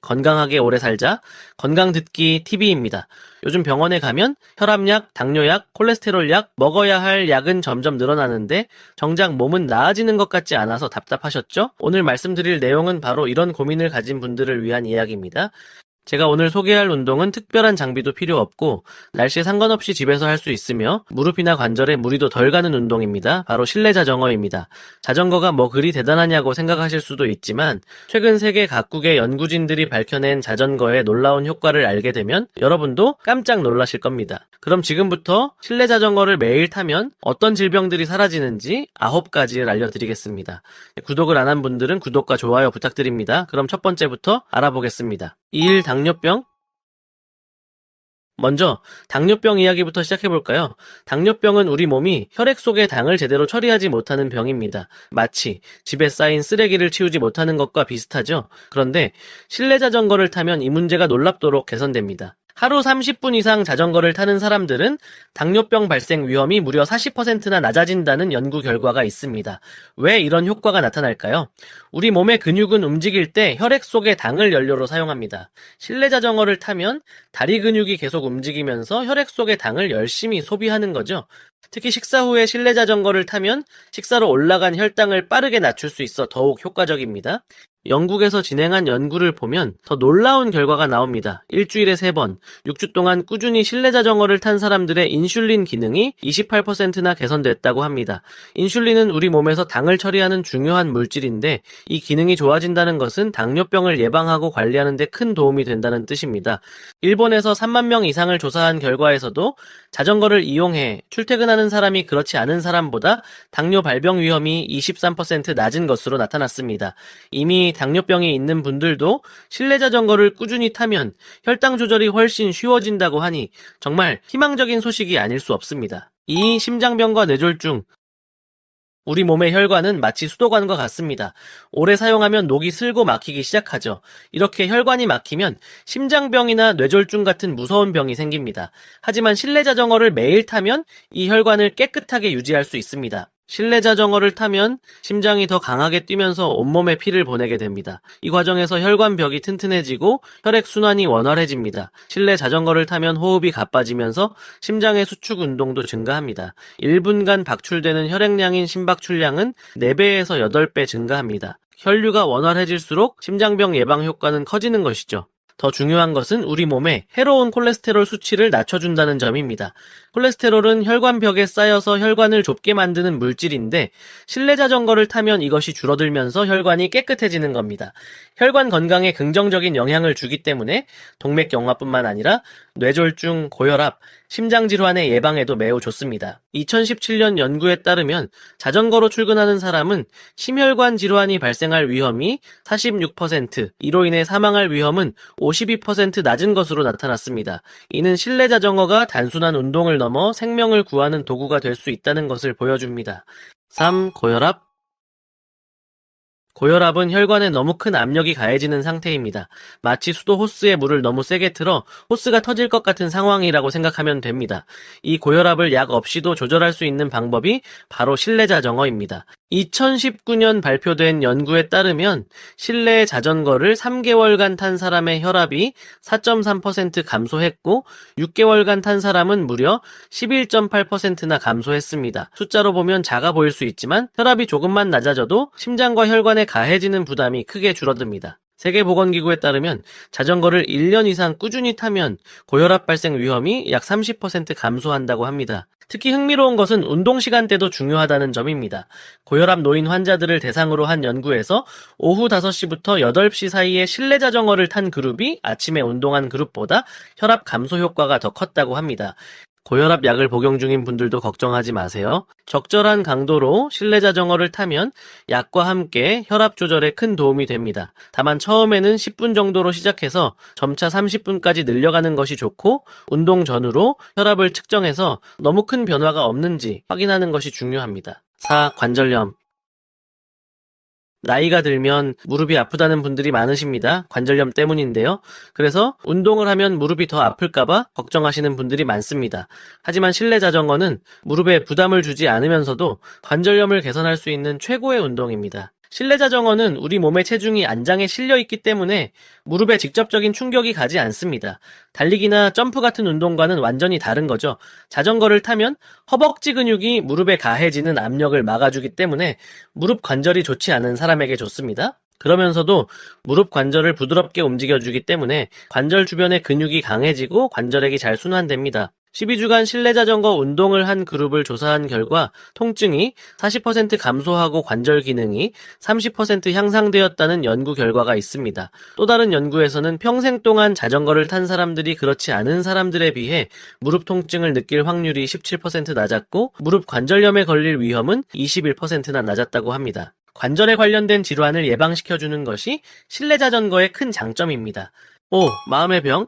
건강하게 오래 살자. 건강듣기 TV입니다. 요즘 병원에 가면 혈압약, 당뇨약, 콜레스테롤약, 먹어야 할 약은 점점 늘어나는데 정작 몸은 나아지는 것 같지 않아서 답답하셨죠? 오늘 말씀드릴 내용은 바로 이런 고민을 가진 분들을 위한 이야기입니다. 제가 오늘 소개할 운동은 특별한 장비도 필요 없고 날씨에 상관없이 집에서 할 수 있으며 무릎이나 관절에 무리도 덜 가는 운동입니다. 바로 실내 자전거입니다. 자전거가 뭐 그리 대단하냐고 생각하실 수도 있지만 최근 세계 각국의 연구진들이 밝혀낸 자전거의 놀라운 효과를 알게 되면 여러분도 깜짝 놀라실 겁니다. 그럼 지금부터 실내 자전거를 매일 타면 어떤 질병들이 사라지는지 9가지를 알려드리겠습니다. 구독을 안 한 분들은 구독과 좋아요 부탁드립니다. 그럼 첫 번째부터 알아보겠습니다. 2일 당뇨병? 먼저 당뇨병 이야기부터 시작해볼까요? 당뇨병은 우리 몸이 혈액 속의 당을 제대로 처리하지 못하는 병입니다. 마치 집에 쌓인 쓰레기를 치우지 못하는 것과 비슷하죠? 그런데 실내 자전거를 타면 이 문제가 놀랍도록 개선됩니다. 하루 30분 이상 자전거를 타는 사람들은 당뇨병 발생 위험이 무려 40%나 낮아진다는 연구 결과가 있습니다. 왜 이런 효과가 나타날까요? 우리 몸의 근육은 움직일 때 혈액 속의 당을 연료로 사용합니다. 실내 자전거를 타면 다리 근육이 계속 움직이면서 혈액 속의 당을 열심히 소비하는 거죠. 특히 식사 후에 실내 자전거를 타면 식사로 올라간 혈당을 빠르게 낮출 수 있어 더욱 효과적입니다. 영국에서 진행한 연구를 보면 더 놀라운 결과가 나옵니다. 일주일에 3번, 6주 동안 꾸준히 실내 자전거를 탄 사람들의 인슐린 기능이 28%나 개선됐다고 합니다. 인슐린은 우리 몸에서 당을 처리하는 중요한 물질인데 이 기능이 좋아진다는 것은 당뇨병을 예방하고 관리하는 데 큰 도움이 된다는 뜻입니다. 일본에서 3만 명 이상을 조사한 결과에서도 자전거를 이용해 출퇴근하는 사람이 그렇지 않은 사람보다 당뇨 발병 위험이 23% 낮은 것으로 나타났습니다. 이미 당뇨병이 있는 분들도 실내 자전거를 꾸준히 타면 혈당 조절이 훨씬 쉬워진다고 하니 정말 희망적인 소식이 아닐 수 없습니다. 2. 심장병과 뇌졸중. 우리 몸의 혈관은 마치 수도관과 같습니다. 오래 사용하면 녹이 슬고 막히기 시작하죠. 이렇게 혈관이 막히면 심장병이나 뇌졸중 같은 무서운 병이 생깁니다. 하지만 실내 자전거를 매일 타면 이 혈관을 깨끗하게 유지할 수 있습니다. 실내 자전거를 타면 심장이 더 강하게 뛰면서 온몸에 피를 보내게 됩니다. 이 과정에서 혈관벽이 튼튼해지고 혈액순환이 원활해집니다. 실내 자전거를 타면 호흡이 가빠지면서 심장의 수축 운동도 증가합니다. 1분간 박출되는 혈액량인 심박출량은 4배에서 8배 증가합니다. 혈류가 원활해질수록 심장병 예방 효과는 커지는 것이죠. 더 중요한 것은 우리 몸에 해로운 콜레스테롤 수치를 낮춰준다는 점입니다. 콜레스테롤은 혈관벽에 쌓여서 혈관을 좁게 만드는 물질인데 실내 자전거를 타면 이것이 줄어들면서 혈관이 깨끗해지는 겁니다. 혈관 건강에 긍정적인 영향을 주기 때문에 동맥경화뿐만 아니라 뇌졸중, 고혈압, 심장질환의 예방에도 매우 좋습니다. 2017년 연구에 따르면 자전거로 출근하는 사람은 심혈관 질환이 발생할 위험이 46%, 이로 인해 사망할 위험은 52% 낮은 것으로 나타났습니다. 이는 실내 자전거가 단순한 운동을 넘어 생명을 구하는 도구가 될 수 있다는 것을 보여줍니다. 3. 고혈압. 고혈압은 혈관에 너무 큰 압력이 가해지는 상태입니다. 마치 수도 호스에 물을 너무 세게 틀어 호스가 터질 것 같은 상황이라고 생각하면 됩니다. 이 고혈압을 약 없이도 조절할 수 있는 방법이 바로 실내 자전거입니다. 2019년 발표된 연구에 따르면 실내 자전거를 3개월간 탄 사람의 혈압이 4.3% 감소했고 6개월간 탄 사람은 무려 11.8%나 감소했습니다. 숫자로 보면 작아 보일 수 있지만 혈압이 조금만 낮아져도 심장과 혈관에 가해지는 부담이 크게 줄어듭니다. 세계보건기구에 따르면 자전거를 1년 이상 꾸준히 타면 고혈압 발생 위험이 약 30% 감소한다고 합니다. 특히 흥미로운 것은 운동 시간대도 중요하다는 점입니다. 고혈압 노인 환자들을 대상으로 한 연구에서 오후 5시부터 8시 사이에 실내 자전거를 탄 그룹이 아침에 운동한 그룹보다 혈압 감소 효과가 더 컸다고 합니다. 고혈압 약을 복용 중인 분들도 걱정하지 마세요. 적절한 강도로 실내 자전거를 타면 약과 함께 혈압 조절에 큰 도움이 됩니다. 다만 처음에는 10분 정도로 시작해서 점차 30분까지 늘려가는 것이 좋고 운동 전후로 혈압을 측정해서 너무 큰 변화가 없는지 확인하는 것이 중요합니다. 4. 관절염. 나이가 들면 무릎이 아프다는 분들이 많으십니다. 관절염 때문인데요. 그래서 운동을 하면 무릎이 더 아플까봐 걱정하시는 분들이 많습니다. 하지만 실내 자전거는 무릎에 부담을 주지 않으면서도 관절염을 개선할 수 있는 최고의 운동입니다. 실내 자전거는 우리 몸의 체중이 안장에 실려 있기 때문에 무릎에 직접적인 충격이 가지 않습니다. 달리기나 점프 같은 운동과는 완전히 다른 거죠. 자전거를 타면 허벅지 근육이 무릎에 가해지는 압력을 막아주기 때문에 무릎 관절이 좋지 않은 사람에게 좋습니다. 그러면서도 무릎 관절을 부드럽게 움직여주기 때문에 관절 주변의 근육이 강해지고 관절액이 잘 순환됩니다. 12주간 실내 자전거 운동을 한 그룹을 조사한 결과 통증이 40% 감소하고 관절 기능이 30% 향상되었다는 연구 결과가 있습니다. 또 다른 연구에서는 평생 동안 자전거를 탄 사람들이 그렇지 않은 사람들에 비해 무릎 통증을 느낄 확률이 17% 낮았고 무릎 관절염에 걸릴 위험은 21%나 낮았다고 합니다. 관절에 관련된 질환을 예방시켜주는 것이 실내 자전거의 큰 장점입니다. 마음의 병?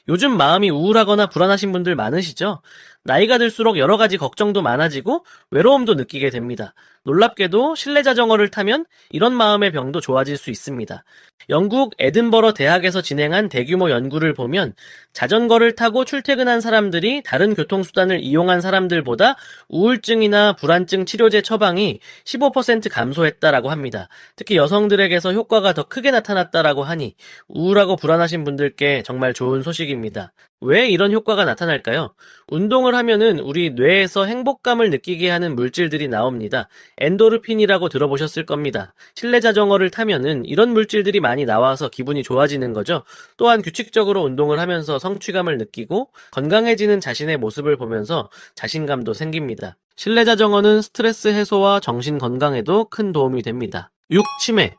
요즘 마음이 우울하거나 불안하신 분들 많으시죠? 나이가 들수록 여러 가지 걱정도 많아지고 외로움도 느끼게 됩니다. 놀랍게도 실내 자전거를 타면 이런 마음의 병도 좋아질 수 있습니다. 영국 에든버러 대학에서 진행한 대규모 연구를 보면 자전거를 타고 출퇴근한 사람들이 다른 교통수단을 이용한 사람들보다 우울증이나 불안증 치료제 처방이 15% 감소했다라고 합니다. 특히 여성들에게서 효과가 더 크게 나타났다라고 하니 우울하고 불안하신 분들께 정말 좋은 소식입니다. 왜 이런 효과가 나타날까요? 운동을 하면은 우리 뇌에서 행복감을 느끼게 하는 물질들이 나옵니다. 엔도르핀이라고 들어보셨을 겁니다. 실내 자전거를 타면은 이런 물질들이 많이 나와서 기분이 좋아지는 거죠. 또한 규칙적으로 운동을 하면서 성취감을 느끼고 건강해지는 자신의 모습을 보면서 자신감도 생깁니다. 실내 자전거는 스트레스 해소와 정신 건강에도 큰 도움이 됩니다. 6. 치매.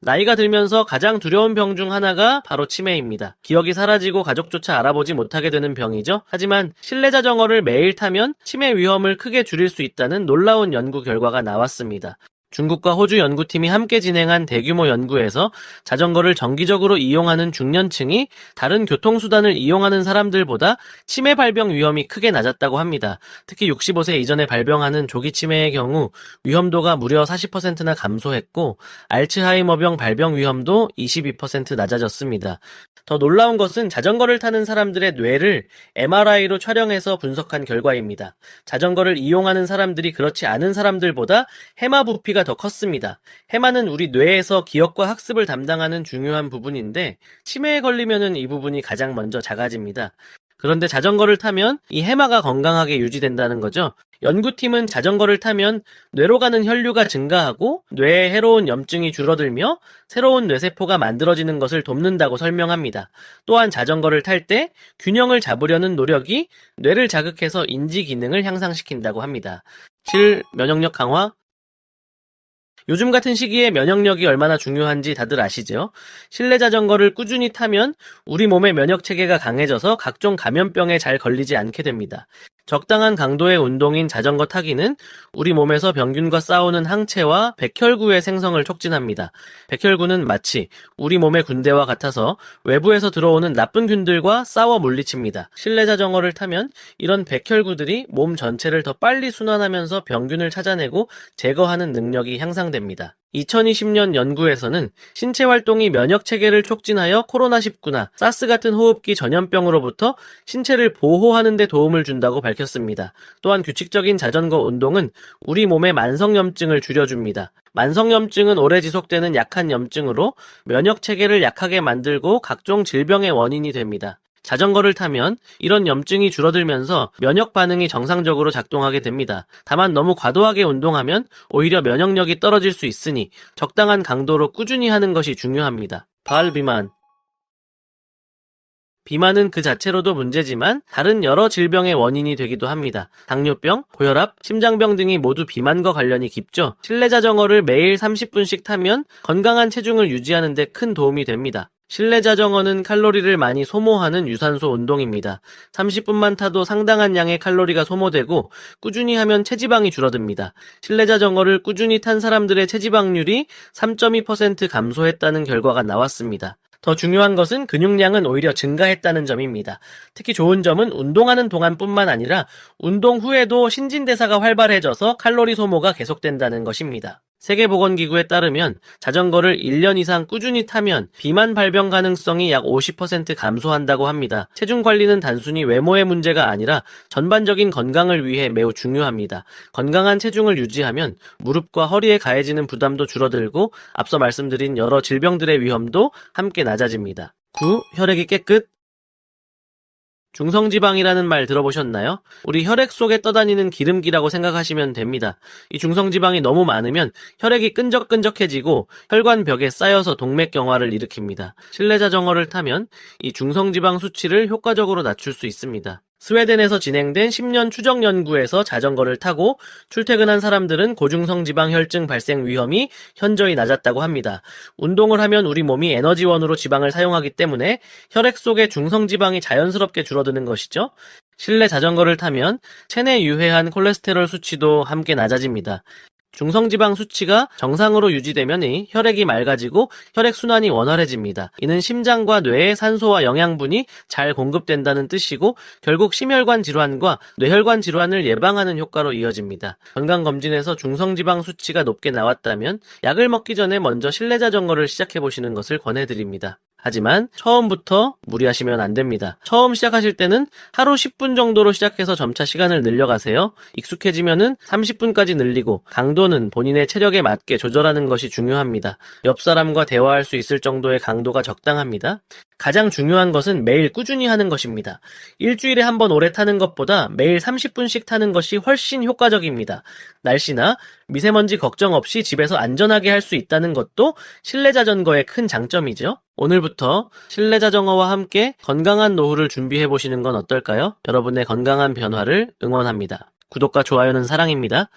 나이가 들면서 가장 두려운 병 중 하나가 바로 치매입니다. 기억이 사라지고 가족조차 알아보지 못하게 되는 병이죠. 하지만 실내 자전거를 매일 타면 치매 위험을 크게 줄일 수 있다는 놀라운 연구 결과가 나왔습니다. 중국과 호주 연구팀이 함께 진행한 대규모 연구에서 자전거를 정기적으로 이용하는 중년층이 다른 교통수단을 이용하는 사람들보다 치매 발병 위험이 크게 낮았다고 합니다. 특히 65세 이전에 발병하는 조기 치매의 경우 위험도가 무려 40%나 감소했고 알츠하이머병 발병 위험도 22% 낮아졌습니다. 더 놀라운 것은 자전거를 타는 사람들의 뇌를 MRI로 촬영해서 분석한 결과입니다. 자전거를 이용하는 사람들이 그렇지 않은 사람들보다 해마 부피가 더 컸습니다. 해마는 우리 뇌에서 기억과 학습을 담당하는 중요한 부분인데 치매에 걸리면은 이 부분이 가장 먼저 작아집니다. 그런데 자전거를 타면 이 해마가 건강하게 유지된다는 거죠. 연구팀은 자전거를 타면 뇌로 가는 혈류가 증가하고 뇌에 해로운 염증이 줄어들며 새로운 뇌세포가 만들어지는 것을 돕는다고 설명합니다. 또한 자전거를 탈 때 균형을 잡으려는 노력이 뇌를 자극해서 인지 기능을 향상시킨다고 합니다. 7. 면역력 강화. 요즘 같은 시기에 면역력이 얼마나 중요한지 다들 아시죠? 실내 자전거를 꾸준히 타면 우리 몸의 면역 체계가 강해져서 각종 감염병에 잘 걸리지 않게 됩니다. 적당한 강도의 운동인 자전거 타기는 우리 몸에서 병균과 싸우는 항체와 백혈구의 생성을 촉진합니다. 백혈구는 마치 우리 몸의 군대와 같아서 외부에서 들어오는 나쁜 균들과 싸워 물리칩니다. 실내 자전거를 타면 이런 백혈구들이 몸 전체를 더 빨리 순환하면서 병균을 찾아내고 제거하는 능력이 향상됩니다. 2020년 연구에서는 신체 활동이 면역 체계를 촉진하여 코로나19나 사스 같은 호흡기 전염병으로부터 신체를 보호하는 데 도움을 준다고 밝혔습니다. 또한 규칙적인 자전거 운동은 우리 몸의 만성염증을 줄여줍니다. 만성염증은 오래 지속되는 약한 염증으로 면역 체계를 약하게 만들고 각종 질병의 원인이 됩니다. 자전거를 타면 이런 염증이 줄어들면서 면역 반응이 정상적으로 작동하게 됩니다. 다만 너무 과도하게 운동하면 오히려 면역력이 떨어질 수 있으니 적당한 강도로 꾸준히 하는 것이 중요합니다. 발비만. 비만은 그 자체로도 문제지만 다른 여러 질병의 원인이 되기도 합니다. 당뇨병, 고혈압, 심장병 등이 모두 비만과 관련이 깊죠. 실내 자전거를 매일 30분씩 타면 건강한 체중을 유지하는 데 큰 도움이 됩니다. 실내 자전거는 칼로리를 많이 소모하는 유산소 운동입니다. 30분만 타도 상당한 양의 칼로리가 소모되고 꾸준히 하면 체지방이 줄어듭니다. 실내 자전거를 꾸준히 탄 사람들의 체지방률이 3.2% 감소했다는 결과가 나왔습니다. 더 중요한 것은 근육량은 오히려 증가했다는 점입니다. 특히 좋은 점은 운동하는 동안뿐만 아니라 운동 후에도 신진대사가 활발해져서 칼로리 소모가 계속된다는 것입니다. 세계보건기구에 따르면 자전거를 1년 이상 꾸준히 타면 비만 발병 가능성이 약 50% 감소한다고 합니다. 체중 관리는 단순히 외모의 문제가 아니라 전반적인 건강을 위해 매우 중요합니다. 건강한 체중을 유지하면 무릎과 허리에 가해지는 부담도 줄어들고 앞서 말씀드린 여러 질병들의 위험도 함께 낮아집니다. 9. 혈액이 깨끗. 중성지방이라는 말 들어보셨나요? 우리 혈액 속에 떠다니는 기름기라고 생각하시면 됩니다. 이 중성지방이 너무 많으면 혈액이 끈적끈적해지고 혈관벽에 쌓여서 동맥경화를 일으킵니다. 실내 자전거를 타면 이 중성지방 수치를 효과적으로 낮출 수 있습니다. 스웨덴에서 진행된 10년 추적 연구에서 자전거를 타고 출퇴근한 사람들은 고중성지방 혈증 발생 위험이 현저히 낮았다고 합니다. 운동을 하면 우리 몸이 에너지원으로 지방을 사용하기 때문에 혈액 속의 중성지방이 자연스럽게 줄어드는 것이죠. 실내 자전거를 타면 체내 유해한 콜레스테롤 수치도 함께 낮아집니다. 중성지방 수치가 정상으로 유지되면 혈액이 맑아지고 혈액순환이 원활해집니다. 이는 심장과 뇌에 산소와 영양분이 잘 공급된다는 뜻이고 결국 심혈관 질환과 뇌혈관 질환을 예방하는 효과로 이어집니다. 건강검진에서 중성지방 수치가 높게 나왔다면 약을 먹기 전에 먼저 실내 자전거를 시작해보시는 것을 권해드립니다. 하지만 처음부터 무리하시면 안 됩니다. 처음 시작하실 때는 하루 10분 정도로 시작해서 점차 시간을 늘려가세요. 익숙해지면은 30분까지 늘리고 강도는 본인의 체력에 맞게 조절하는 것이 중요합니다. 옆 사람과 대화할 수 있을 정도의 강도가 적당합니다. 가장 중요한 것은 매일 꾸준히 하는 것입니다. 일주일에 한 번 오래 타는 것보다 매일 30분씩 타는 것이 훨씬 효과적입니다. 날씨나 미세먼지 걱정 없이 집에서 안전하게 할 수 있다는 것도 실내 자전거의 큰 장점이죠. 오늘부터 실내 자전거와 함께 건강한 노후를 준비해 보시는 건 어떨까요? 여러분의 건강한 변화를 응원합니다. 구독과 좋아요는 사랑입니다.